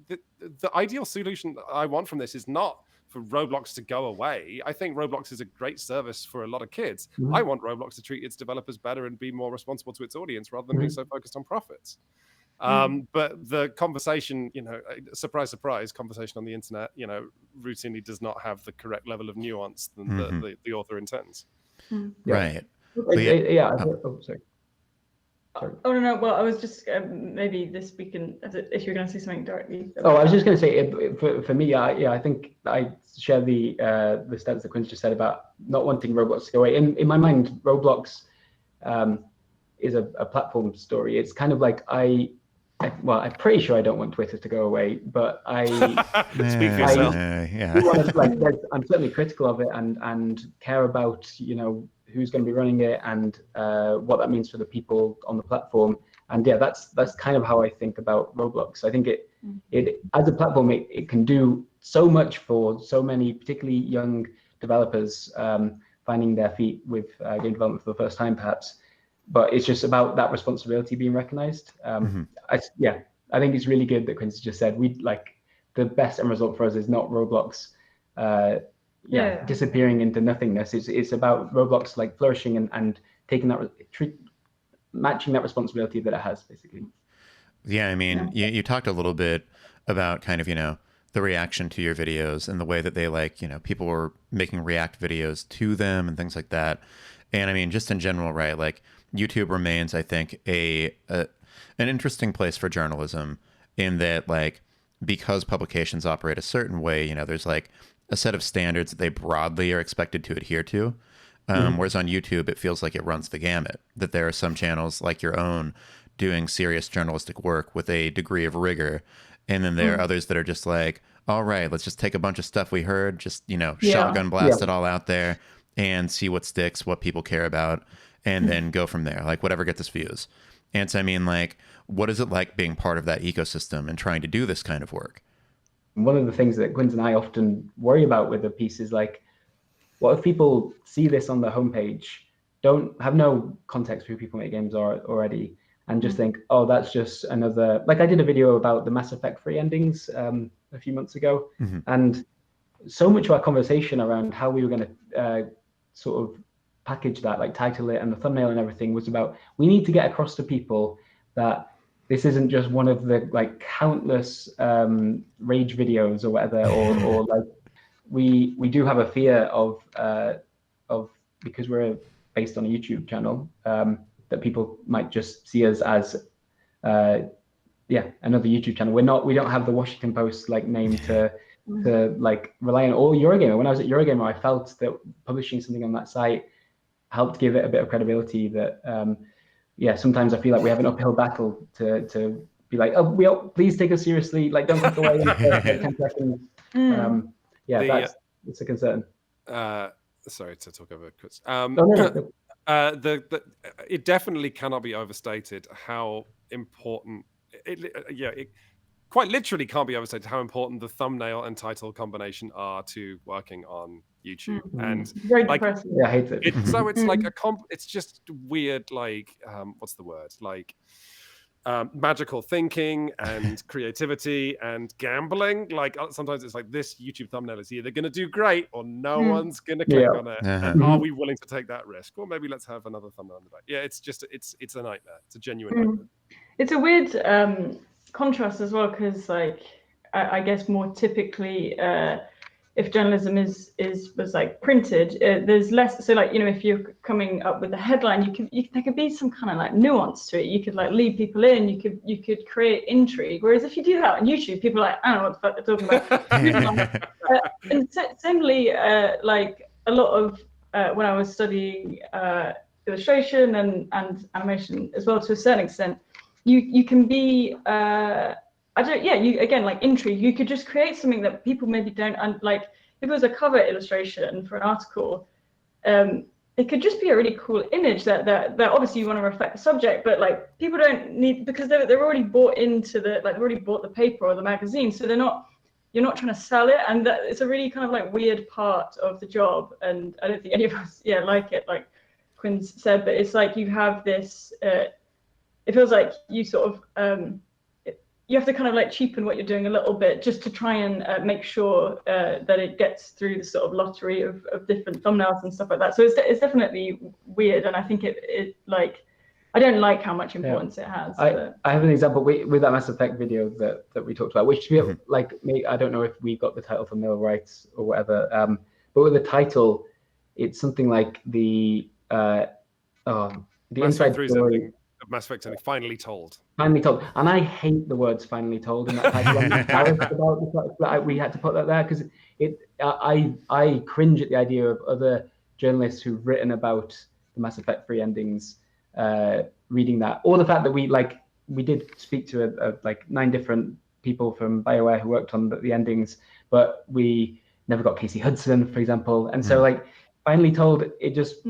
the ideal solution I want from this is not for Roblox to go away. I think Roblox is a great service for a lot of kids. I want Roblox to treat its developers better and be more responsible to its audience, rather than being so focused on profits. But the conversation, surprise, surprise, conversation on the internet, routinely does not have the correct level of nuance than the author intends. Right. Sorry. Oh no! Well, I was just maybe this we can, if you're going to say something directly. I was just going to say, for me, I think I share the stance that Quintin just said about not wanting Roblox to go away. In my mind, Roblox is a platform story. It's kind of like I'm pretty sure I don't want Twitter to go away, but I speak for yourself. I'm certainly critical of it and care about who's going to be running it and what that means for the people on the platform. And that's kind of how I think about Roblox. I think it as a platform, it can do so much for so many, particularly young developers finding their feet with game development for the first time, perhaps. But it's just about that responsibility being recognized. I think it's really good that Quintin just said the best end result for us is not Roblox disappearing into nothingness. It's about Roblox like flourishing and taking that matching that responsibility that it has, basically. Yeah, I mean, you talked a little bit about kind of, the reaction to your videos and the way that they people were making react videos to them and things like that. And I mean, just in general, right? Like YouTube remains, I think, an interesting place for journalism in that, like, because publications operate a certain way, there's like a set of standards that they broadly are expected to adhere to. Whereas on YouTube, it feels like it runs the gamut, that there are some channels like your own doing serious journalistic work with a degree of rigor. And then there are others that are just like, all right, let's just take a bunch of stuff we heard, just, shotgun blast it all out there and see what sticks, what people care about, and then go from there, like whatever gets us views. And so, I mean, like, what is it like being part of that ecosystem and trying to do this kind of work? One of the things that Quintin and I often worry about with the piece is like, what if people see this on the homepage, don't have no context for who people make games are already, and just think, oh, that's just another, like I did a video about the Mass Effect free endings a few months ago, and so much of our conversation around how we were going to sort of package that, like title it and the thumbnail and everything, was about, we need to get across to people that this isn't just one of the like countless rage videos or whatever, or like we do have a fear of because we're based on a YouTube channel, that people might just see us as another YouTube channel. We don't have the Washington Post like name to like rely on, or Eurogamer. When I was at Eurogamer, I felt that publishing something on that site helped give it a bit of credibility that sometimes I feel like we have an uphill battle to be like, oh, please take us seriously, like don't click away in the first, like, 10 seconds. It's a concern. Sorry to talk over Chris. No. It definitely cannot be overstated how important it quite literally can't be overstated how important the thumbnail and title combination are to working on YouTube. And very like, depressing. Yeah, I hate it. it's like it's just weird, like what's the word, like magical thinking and creativity and gambling. Like sometimes it's like, this YouTube thumbnail is either going to do great or no one's going to click on it. And are we willing to take that risk? Or maybe let's have another thumbnail on the back. Yeah, it's just it's a nightmare. It's a genuine nightmare. It's a weird contrast as well, because like I guess more typically if journalism was like printed, there's less. So like, if you're coming up with a headline, there could be some kind of like nuance to it. You could like lead people in. You could create intrigue. Whereas if you do that on YouTube, people are like, I don't know what the fuck they're talking about. And similarly, like a lot of when I was studying illustration and animation as well, to a certain extent, you can be like intrigue. You could just create something that people maybe don't like. If it was a cover illustration for an article, it could just be a really cool image that obviously you want to reflect the subject, but like people don't need, because they're already bought into they've already bought the paper or the magazine, so you're not trying to sell it, and that it's a really kind of like weird part of the job. And I don't think any of us like it, like Quinn said, but it's like you have this. It feels like you sort of you have to kind of like cheapen what you're doing a little bit just to try and make sure that it gets through the sort of lottery of different thumbnails and stuff like that. So it's definitely weird, and I think it like, I don't like how much importance it has. I have an example with that Mass Effect video that we talked about, which like I don't know if we got the title thumbnail right or whatever, but with the title, it's something like the inside story. Mass Effect finally told. Finally told, and I hate the words "finally told" in that title. I'm embarrassed about the fact that we had to put that there, because I cringe at the idea of other journalists who've written about the Mass Effect free endings reading that, or the fact that we did speak to like 9 different people from BioWare who worked on the endings, but we never got Casey Hudson, for example. And so like finally told, it just.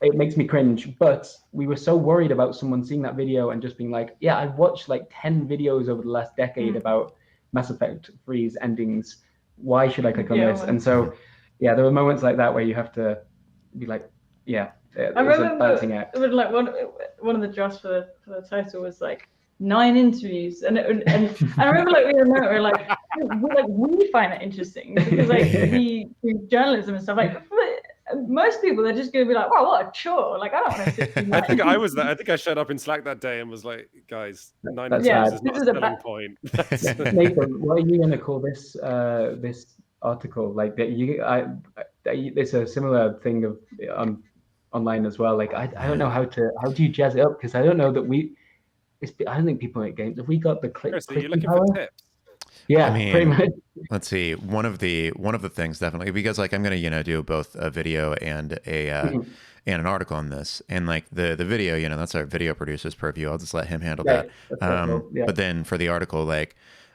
It makes me cringe, but we were so worried about someone seeing that video and just being like, yeah, I've watched like 10 videos over the last decade about Mass Effect freeze endings. Why should I click on this? And so, there were moments like that where you have to be like, I remember balancing act. Like one of the drafts for the title was like 9 interviews, and I remember like we were like, we find it interesting because like we do journalism and stuff. Like most people are just going to be like, "Wow, what a chore!" Like I don't want to sit through that. I think I was there. I think I showed up in Slack that day and was like, "Guys, 9 That's yeah, sad. is not This a is a selling bad- point." Nathan, what are you going to call this this article? Like that it's a similar thing of online as well. Like I don't know how do you jazz it up, because I don't know that I don't think people make games. Have we got the So you're clicking looking power? for tips. Yeah, I mean, pretty much. let's see. One of the things definitely, because like I'm gonna do both a video and a and an article on this, and like the video, that's our video producer's purview. I'll just let him handle that. Yeah. But then for the article, like,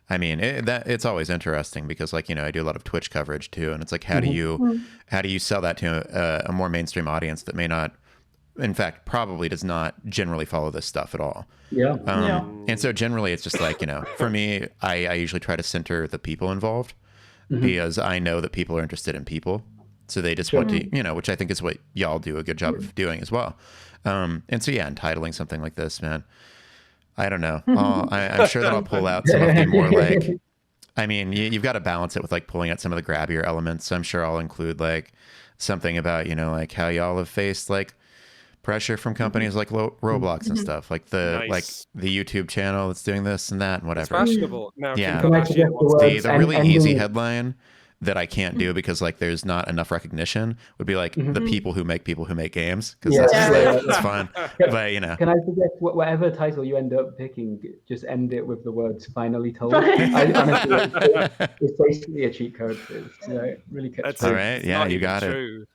I mean, it's always interesting because like I do a lot of Twitch coverage too, and it's like how do you sell that to a more mainstream audience that may not, in fact, probably does not generally follow this stuff at all. Yeah. And so generally it's just like, for me, I usually try to center the people involved because I know that people are interested in people. So they just want to, which I think is what y'all do a good job of doing as well. And so, yeah, entitling something like this, man, I don't know. I'm sure that I'll pull out some of the more like, I mean, you've got to balance it with like pulling out some of the grabbier elements. So I'm sure I'll include like something about, like how y'all have faced like pressure from companies like Roblox and stuff, like the YouTube channel that's doing this and that and whatever. It's fashionable now. Yeah, the really easy headline that I can't do because like there's not enough recognition would be like the people who make games, because that's just like it's fun. But can I suggest whatever title you end up picking, just end it with the words "finally told"? Honestly, it's basically a cheat code. It's really catchy. All right, yeah, you got it.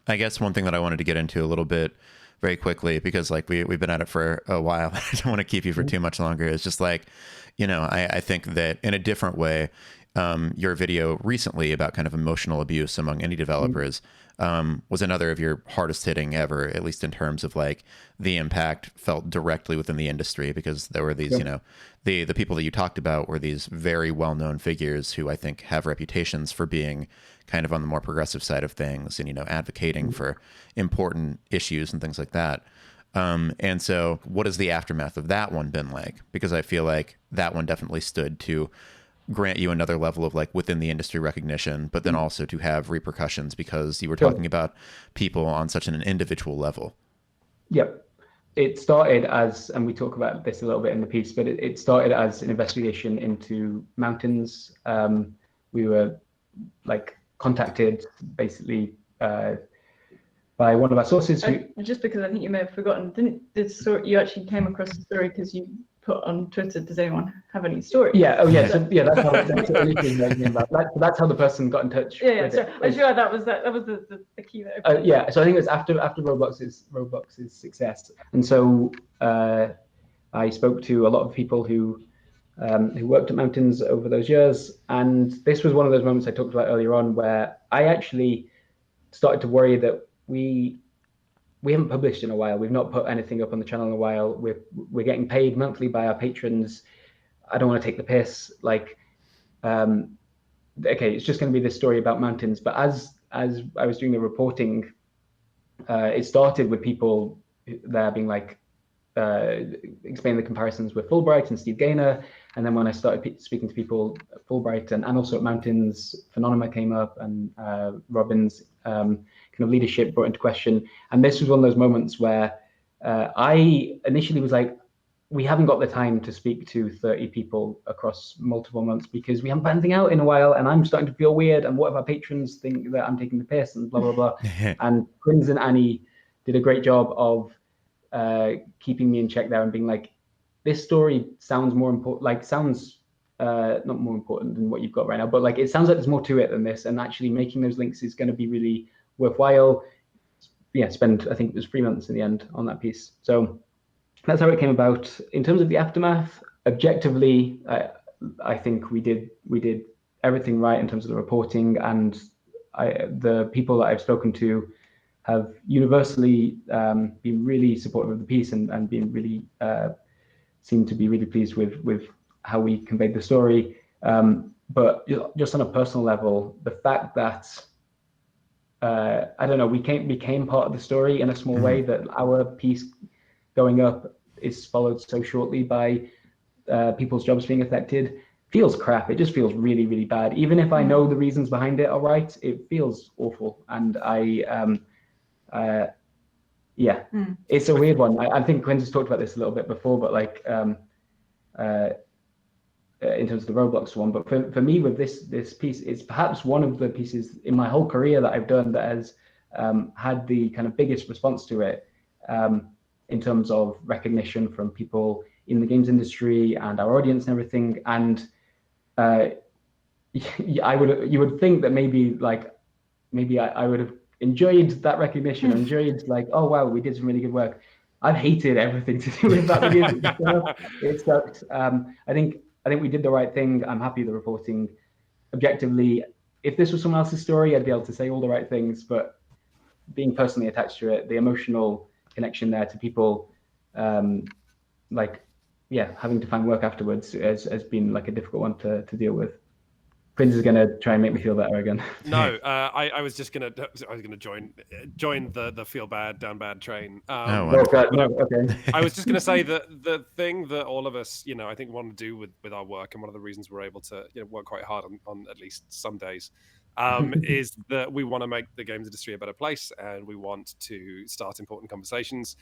I guess one thing that I wanted to get into a little bit very quickly, because like we've been at it for a while, I don't want to keep you for too much longer, is just like, I think that in a different way, your video recently about kind of emotional abuse among indie developers was another of your hardest hitting ever, at least in terms of like the impact felt directly within the industry, because there were these, the people that you talked about were these very well-known figures who I think have reputations for being kind of on the more progressive side of things and, advocating for important issues and things like that. And so what has the aftermath of that one been like? Because I feel like that one definitely stood to grant you another level of like within the industry recognition, but then also to have repercussions because you were talking about people on such an individual level. Yep. It started as, and we talk about this a little bit in the piece, but it started as an investigation into mountains. We were like contacted basically by one of our sources. Just because I think you may have forgotten, didn't this story, you actually came across the story because you put on Twitter, does anyone have any stories? Yeah. Oh, yeah. So, yeah, that's how that's how the person got in touch. Yeah. So I'm sure that was the key there. Yeah. So I think it was after Roblox's success, and so I spoke to a lot of people who worked at Mountains over those years, and this was one of those moments I talked about earlier on where I actually started to worry that we haven't published in a while. We've not put anything up on the channel in a while. We're getting paid monthly by our patrons. I don't want to take the piss. Like, okay, it's just going to be this story about Mountains. But as I was doing the reporting, it started with people there being like, explain the comparisons with Fulbright and Steve Gaynor. And then when I started speaking to people at Fulbright and also at Mountains, Phenomena came up, and Robin's kind of leadership brought into question. And this was one of those moments where I initially was like, we haven't got the time to speak to 30 people across multiple months because we haven't put anything out in a while, and I'm starting to feel weird. And what if our patrons think that I'm taking the piss and blah, blah, blah. And Quintin and Annie did a great job of keeping me in check there and being like, this story sounds more important, like sounds not more important than what you've got right now, but like it sounds like there's more to it than this, and actually making those links is going to be really worthwhile. Yeah, spend, I think it was 3 months in the end on that piece. So that's how it came about. In terms of the aftermath, objectively, I think we did everything right in terms of the reporting, and the people that I've spoken to have universally been really supportive of the piece and been really seem to be really pleased with how we conveyed the story. But just on a personal level, the fact that I don't know, we became part of the story in a small way, that our piece going up is followed so shortly by people's jobs being affected feels crap. It just feels really, really bad. Even if I know the reasons behind it are right, it feels awful. And it's a weird one. I think Quintin's talked about this a little bit before, but like in terms of the Roblox one, but for me with this piece, it's perhaps one of the pieces in my whole career that I've done that has had the kind of biggest response to it in terms of recognition from people in the games industry and our audience and everything. And you would think that maybe I would have enjoyed that recognition, or enjoyed like, oh wow, we did some really good work. I've hated everything to do with that video. It sucked. I think we did the right thing. I'm happy with the reporting. Objectively, if this was someone else's story, I'd be able to say all the right things, but being personally attached to it, the emotional connection there to people, having to find work afterwards has been like a difficult one to deal with. Prince is going to try and make me feel better again. No, I was gonna join the feel bad, down bad train. Okay. I was just gonna say that the thing that all of us, I think want to do with our work, and one of the reasons we're able to work quite hard on at least some days, is that we want to make the games industry a better place, and we want to start important conversations.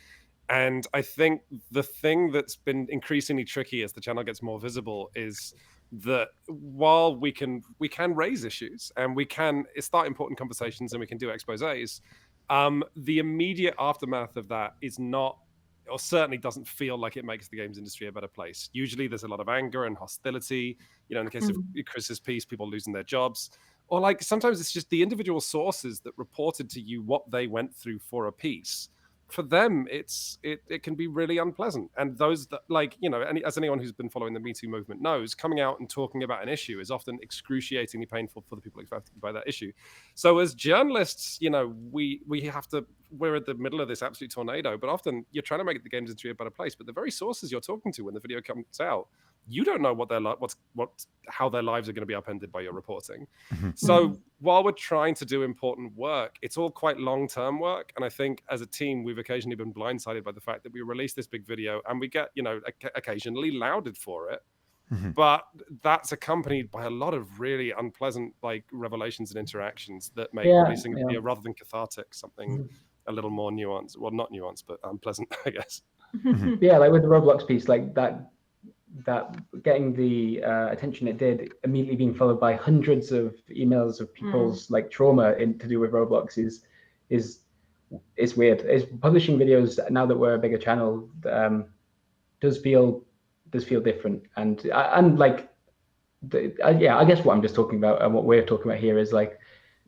And I think the thing that's been increasingly tricky as the channel gets more visible is that while we can raise issues and we can start important conversations and we can do exposés, the immediate aftermath of that is not, or certainly doesn't feel like it makes the games industry a better place. Usually there's a lot of anger and hostility, in the case of Chris's piece, people losing their jobs, or like sometimes it's just the individual sources that reported to you what they went through for a piece. For them, it can be really unpleasant. And those that, as anyone who's been following the Me Too movement knows, coming out and talking about an issue is often excruciatingly painful for the people affected by that issue. So as journalists, we're at the middle of this absolute tornado, but often you're trying to make the games industry a better place. But the very sources you're talking to when the video comes out, you don't know how their lives are going to be upended by your reporting. So while we're trying to do important work, it's all quite long-term work. And I think as a team, we've occasionally been blindsided by the fact that we release this big video and we get, occasionally lauded for it. But that's accompanied by a lot of really unpleasant revelations and interactions that make releasing a video rather than cathartic something a little more nuanced. Well, not nuanced, but unpleasant, I guess. Yeah, like with the Roblox piece, like that getting the attention it did, immediately being followed by hundreds of emails of people's trauma to do with Roblox is weird. It's publishing videos now that we're a bigger channel does feel different, and I guess what I'm just talking about and what we're talking about here is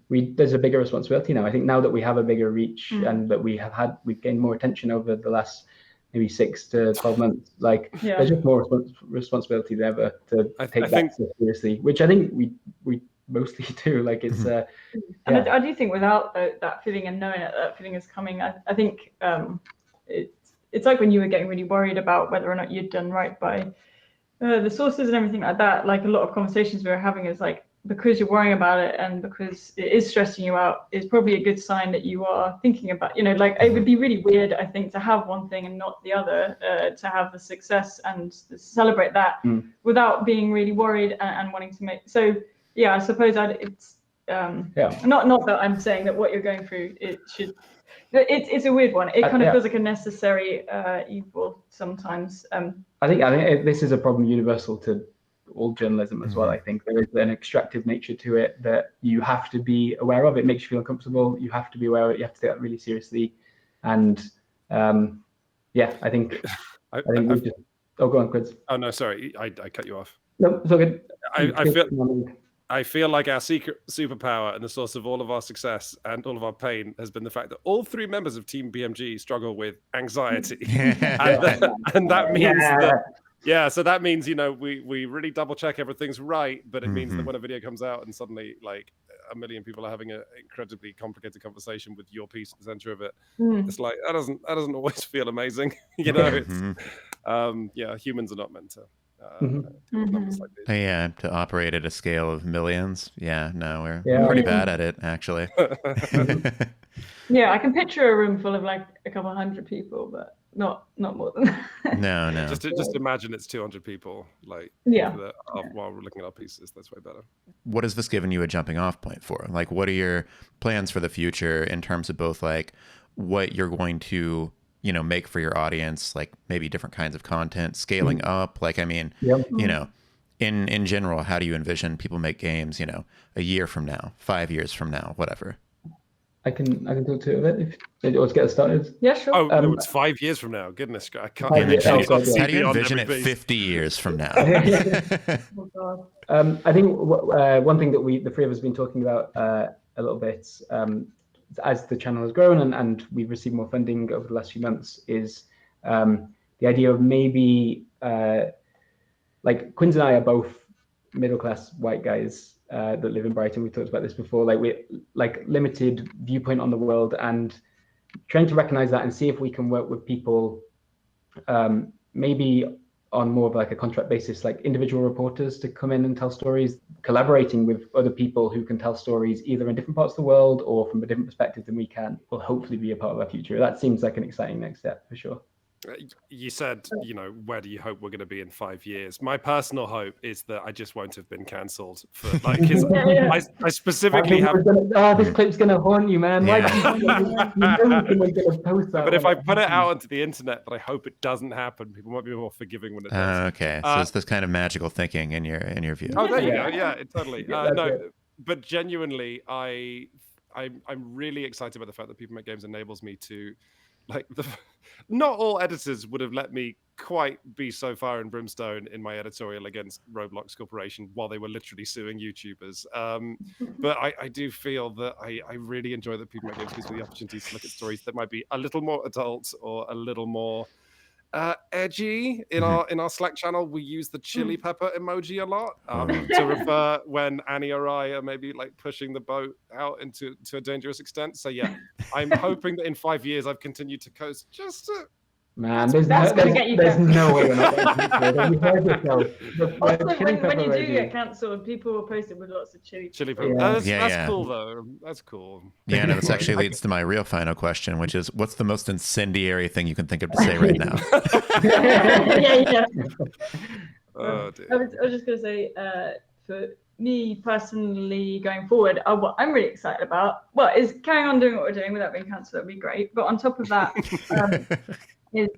there's a bigger responsibility now. I think now that we have a bigger reach and that we've gained more attention over the last maybe 6 to 12 months, there's just more responsibility than ever to take that seriously, which I think we mostly do. And I do think without that feeling and knowing that feeling is coming, I think it's like when you were getting really worried about whether or not you'd done right by the sources and everything like that. Like a lot of conversations we were having is because you're worrying about it and because it is stressing you out, is probably a good sign that you are thinking about, it would be really weird, I think, to have one thing and not the other, to have the success and celebrate that without being really worried and wanting to make. So yeah, I suppose it's not that I'm saying that what you're going through, it's a weird one. It kind of feels like a necessary evil sometimes. I think this is a problem universal to all journalism as well. I think there is an extractive nature to it that you have to be aware of. It makes you feel uncomfortable. You have to be aware of it. You have to take that really seriously. And I think we just. Oh, go on, Quiz. Oh no, sorry, I cut you off. No, it's all good. I feel like our secret superpower and the source of all of our success and all of our pain has been the fact that all 3 members of Team BMG struggle with anxiety, and that means that. Yeah, so that means, we really double check everything's right, but it means that when a video comes out and suddenly a million people are having an incredibly complicated conversation with your piece at the center of it, it's that doesn't always feel amazing. It's humans are not meant to. Numbers like this. To operate at a scale of millions. We're pretty bad at it, actually. Yeah, I can picture a room full of a couple hundred people, but not more than that. No, no. Just imagine it's 200 people, like, Yeah. while we're looking at our pieces. That's way better. What has this given you a jumping off point for? Like, what are your plans for the future in terms of both like what you're going to, you know, make for your audience, like maybe different kinds of content, scaling up? Like, I mean, you know, in general, how do you envision people make games, you know, a year from now, 5 years from now, whatever? I can talk to it if let's get started. Yeah, sure. Oh, no, it's 5 years from now. Goodness, I can't. Yeah, And then yeah. how do you envision it 50 years from now? Oh, God. I think one thing that the three of us have been talking about a little bit as the channel has grown and we've received more funding over the last few months is the idea of maybe like Quintin and I are both middle-class white guys that live in Brighton. We talked about this before. Like we're like limited viewpoint on the world and trying to recognize that and see if we can work with people maybe on more of like a contract basis, like individual reporters to come in and tell stories, collaborating with other people who can tell stories either in different parts of the world or from a different perspective than we can, will hopefully be a part of our future. That seems like an exciting next step for sure. You said, you know, where do you hope we're going to be in 5 years? My personal hope is that I just won't have been cancelled for like. I specifically have. This clip's going to haunt you, man. Yeah. But if I put it out onto the internet, that I hope it doesn't happen. People might be more forgiving when it does. Okay, so it's this kind of magical thinking in your view. Oh, there you go. Yeah, totally. Yeah, No, but genuinely, I'm really excited about the fact that People Make Games enables me to, like, not all editors would have let me quite be so fire and brimstone in my editorial against Roblox Corporation while they were literally suing YouTubers. But I do feel that I really enjoy that People Make Games gives me the opportunity to look at stories that might be a little more adult or a little more edgy. In our Slack channel, we use the chili pepper emoji a lot to refer when Annie or I are maybe like pushing the boat out into a dangerous extent. So yeah, I'm hoping that in 5 years I've continued to coast just a Man, That's gonna get you there's cancelled. no way we're not getting cancelled. You heard yourself. Also, when you do get cancelled, people will post it with lots of chili pepper. Yeah. That's cool though. That's cool. Yeah, no, this actually leads to my real final question, which is, what's the most incendiary thing you can think of to say right now? yeah. Oh, dear. I was just going to say, for me personally going forward, what I'm really excited about, is carrying on doing what we're doing without being cancelled. That'd be great. But on top of that, is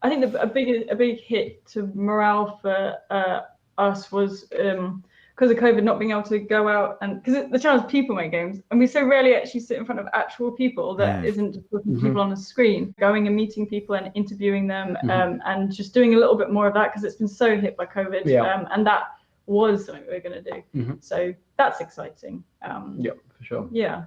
I think a big hit to morale for us was because of COVID not being able to go out, and because the challenge is People Make Games, and we so rarely actually sit in front of actual people that isn't just looking at people on a screen, going and meeting people and interviewing them, and just doing a little bit more of that because it's been so hit by COVID, and that was something we were going to do. So that's exciting. Yeah, for sure. Yeah.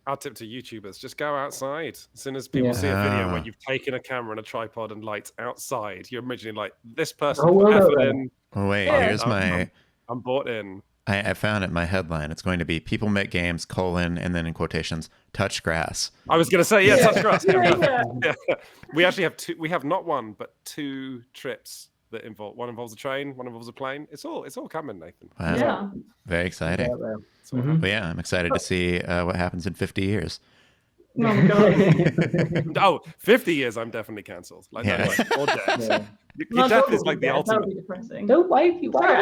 Our tip to YouTubers, just go outside. As soon as people see a video where you've taken a camera and a tripod and lights outside, you're imagining like, this person effort in. Oh, wait, here's my... I'm bought in. I found it, my headline. It's going to be People Make Games, and then in quotations, touch grass. I was going to say, touch grass. Yeah. We actually have two. We have not one, but two trips that involve. One involves a train, one involves a plane. It's all coming, Nathan. Wow. Yeah. Very exciting. But yeah, I'm excited to see what happens in 50 years. Oh my God. 50 years, I'm definitely cancelled. Like, or dead. Your death is like the ultimate. That would be depressing. No, why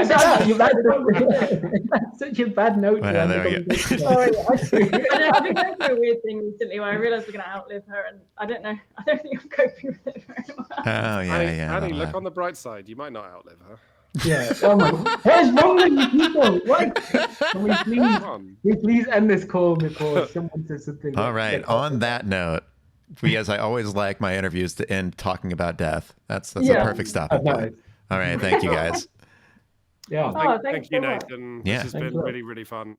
that's such a bad note. Well, there we go. Sorry, I've been going through a weird thing recently where I realised we're going to outlive her, and I don't know. I don't think I'm coping with it very well. Oh, yeah. Annie, look on the bright side. You might not outlive her. Yeah. Oh my God. What is wrong with you people? What? Can we please end this call before someone says something? All right. On that note, because I always like my interviews to end talking about death. That's a perfect stopping point. All right. Thank you, guys. Yeah. Thank you, so much. Nathan. Yeah. This has been really, really fun.